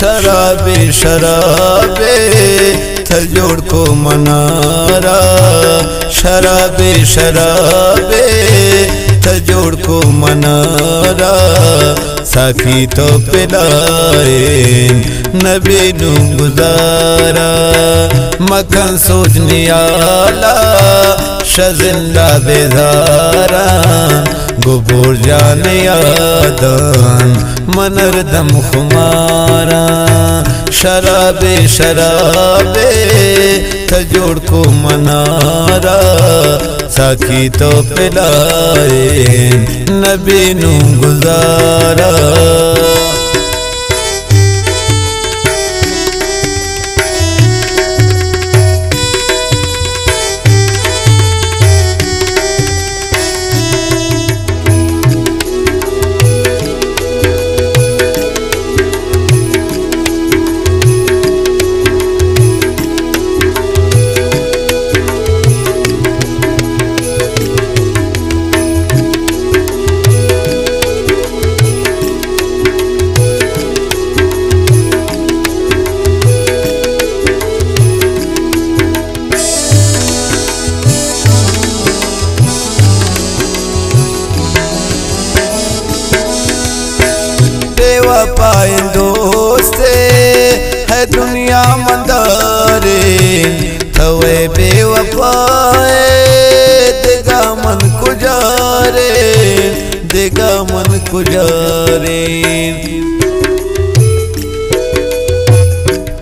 शराबे शराबे थल जोड़ को मनारा, शराबे शराबे थल जोड़ को मनारा, साकी तो पिलाए नबी नू गुजारा, मखन सोचने आला शजिंदा बेजारा, गुबूर जाने आदान मनर दम खुमारा, शराबे शराबे तजोड़ को मनारा, साकी तो पिलाए नबी नू गुजारा। पाए दोस्ते है दुनिया मंदारे, थवे बेवफाए देगा मन कुजारे, देगा मन कुजारे,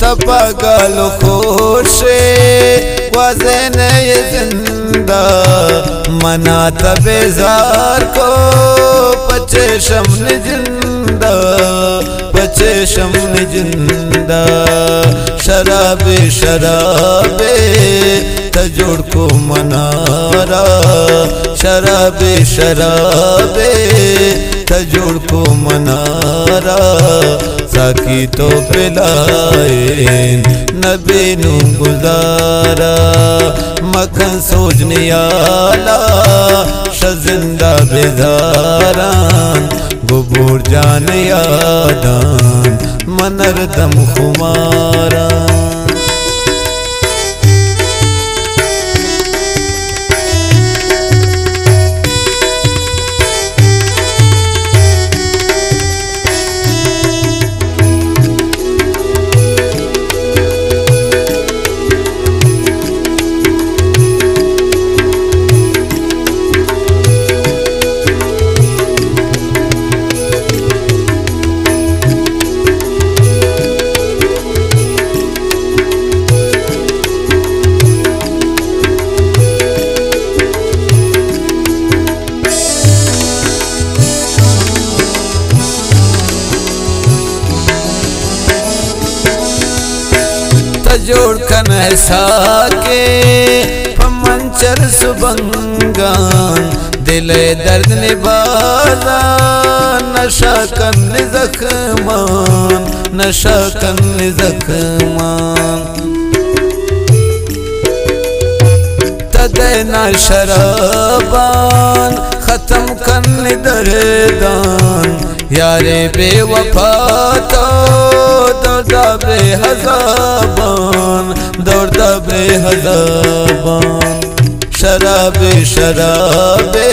तपा गालो खोशे वाजे ने ये जिंदा, मना तबेजार को पचे शमन जिंदा, बचे शमन जिंदा, शराबे शराबे तजोड़ को मनारा, शराबे शराबे तजोड़ को मनारा, साकी तो पिलाए नबी नू गुजारा, मखन सोचने आला शजिंदा बेजारा, गुबूर जाने आदान मनर दम खुमारा। तजोड़ कन साके पमंचर सुबंगान, दिले दर्द निबाला नशा कन जख्मान, नशा कन जख्मान, तदेना शराबान खत्म कन दर्दान, यारे बेवफा तो दौड़ा बेहज़ाबान, दौड़ा बेहज़ाबान, शराबे शराबे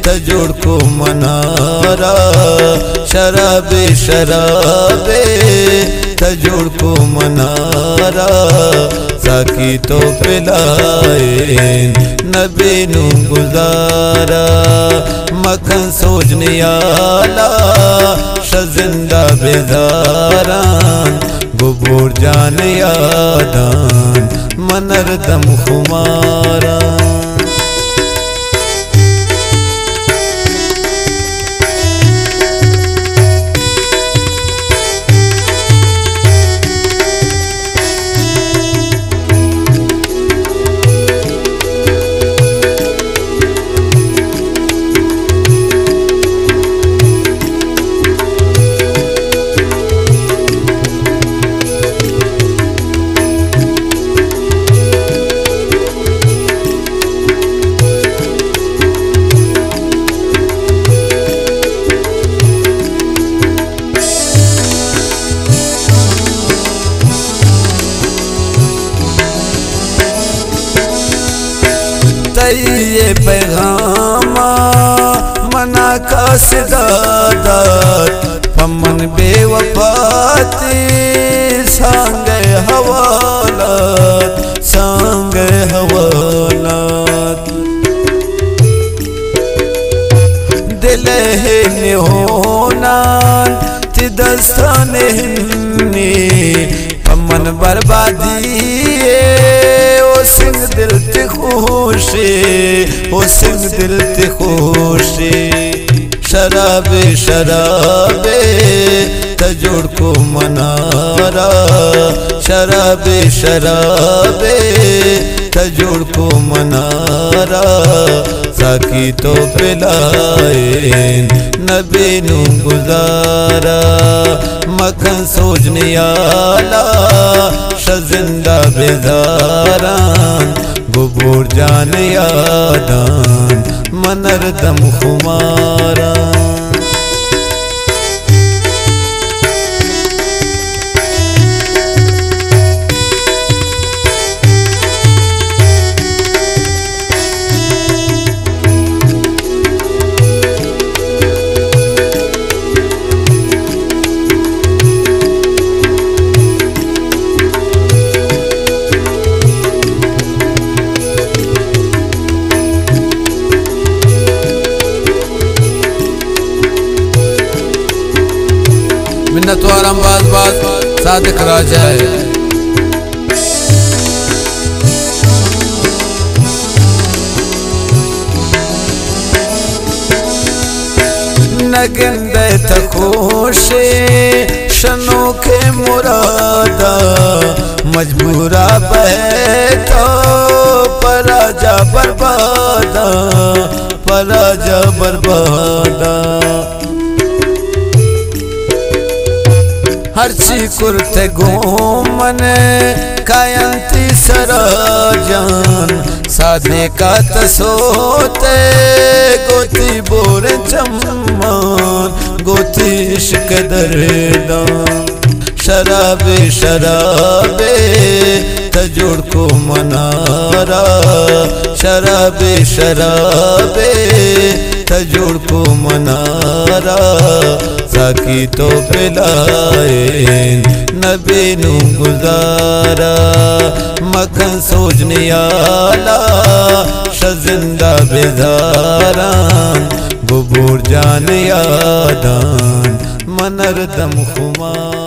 तजोड़ को मनारा, शराबे शराबे तजोड़ को मनारा, साकी तो पिलाए नबी नू गुजारा, मखन सोचने आला शजिंदा बेजारा, गुबूर जाने आदान मनर दम खुमारा। दइए पैगामा मना का सिदादत पमन बेवफाती संग हवालत संग हवालत दिल है होना तिदस्तान हिन्नी पमन बर्बादी ओ सिंह दिल ते खुशी ओ सिंह दिल ते खुशी शराबे शराबे तजुड़ को मनारा शराबे शराबे तजुड़ को मनारा साकी तो पिलाए नबी नू गुजारा मखन सोजने आला शजिंदा बेजारान गुबूर जान यादान मनर दम खुमारा मिन्नत वारम बाज बाज सादिक राजा है नगिंदे तखोशे शनो के मुरादा मजबूरा बहता पराजा बर्बादा पराजा बर्बादा हर्ची कुर्ते गोमने कायंती सराजान साधने का तसोते गोती बोर चम्मान गोती इश्क दर्दान शराबे शराबे तजुड़ को मनारा शराबे शराबे तजुड़ को मनारा साकी तो पिलाए नबी नू गुजारा मखन सोजने आला शजिंदा बेजारान गुबूर जान यादान मनर दम खुमार।